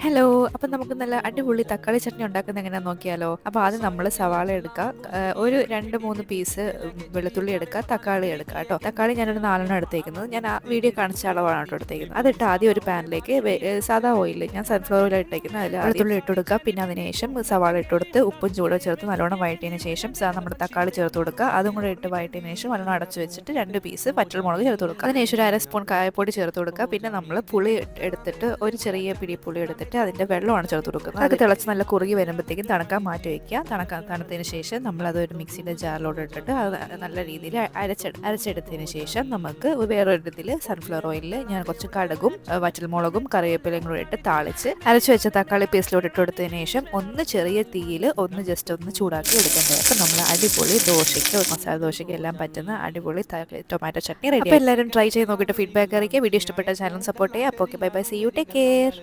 Hello. അപ്പം നമുക്ക് നല്ല അടിപൊളി തക്കാളി ചട്നി ഉണ്ടാക്കുന്നത് എങ്ങനെയാണെന്ന് നോക്കിയാലോ? അപ്പോൾ ആദ്യം നമ്മൾ സവാള എടുക്കുക, ഒരു 2-3 പീസ് വെളുത്തുള്ളി എടുക്കുക, തക്കാളി എടുക്കുക കേട്ടോ. തക്കാളി ഞാനൊരു 4 എടുത്തേക്കുന്നത്. ഞാൻ ആ വീഡിയോ കാണിച്ച അളവാണ് കേട്ടോ എടുത്തേക്കുന്നത്. അതിട്ട് ആദ്യം ഒരു പാനിലേക്ക് സാധാ ഓയിൽ, ഞാൻ സൺഫ്ലവർ ഓയിൽ ഇട്ടേക്കുന്നത്, അതിൽ വെളുത്തുള്ളി ഇട്ട് കൊടുക്കുക. പിന്നെ അതിനുശേഷം സവാള ഇട്ട് കൊടുത്ത് ഉപ്പും ചൂടും ചേർത്ത് നല്ലോണം വഴറ്റിയതിന് ശേഷം നമ്മുടെ തക്കാളി ചേർത്ത് കൊടുക്കുക. അതും കൂടെ ഇട്ട് വഴറ്റിയതിന് ശേഷം നല്ലോണം അടച്ചു വെച്ചിട്ട് 2 പീസ് പച്ചമുളക് ചേർത്ത് കൊടുക്കുക. അതിനുശേഷം ഒരു 1/2 സ്പൂൺ കായപ്പൊടി ചേർത്ത് കൊടുക്കുക. പിന്നെ നമ്മൾ പുളി എടുത്തിട്ട് ഒരു ചെറിയ പിടി പുളി എടുത്തിട്ട് അതിൻ്റെ വെള്ളമാണ് ചേർത്ത് കൊടുക്കുന്നത്. അത് തിളച്ച് നല്ല കുറുകി വരുമ്പോഴത്തേക്കും തണുക്കാൻ മാറ്റി വയ്ക്കുക. തണുത്തതിന് ശേഷം നമ്മളതൊരു മിക്സിയുടെ ജാറിലോട്ട് ഇട്ടിട്ട് അത് നല്ല രീതിയിൽ അരച്ചെടുത്തതിന് ശേഷം നമുക്ക് വേറൊരു ഇതിൽ സൺഫ്ലവർ ഓയിലിൽ ഞാൻ കുറച്ച് കടുകും വറ്റൽമുളകും കറിവേപ്പിലയും കൂടെ ഇട്ട് താളിച്ച് അരച്ചു വെച്ച തക്കാളി പേസ്റ്റിലോട്ട് ഇട്ട് കൊടുത്തതിന് ശേഷം ഒന്ന് ചെറിയ തീയിൽ ജസ്റ്റ് ഒന്ന് ചൂടാക്കി എടുക്കേണ്ടത്. അപ്പം നമ്മൾ അടിപൊളി ദോശയ്ക്ക് മസാല ദോശയ്ക്ക് എല്ലാം പറ്റുന്ന അടിപൊളി ടൊമാറ്റോ ചട്നി റെഡി. അപ്പോൾ എല്ലാവരും ട്രൈ ചെയ്ത് നോക്കിയിട്ട് ഫീഡ്ബാക്ക് അറിയിക്കുക. വീഡിയോ ഇഷ്ടപ്പെട്ട ചാനൽ സപ്പോർട്ട് ചെയ്യുക. അപ്പോൾ okay, bye bye, see you, take care.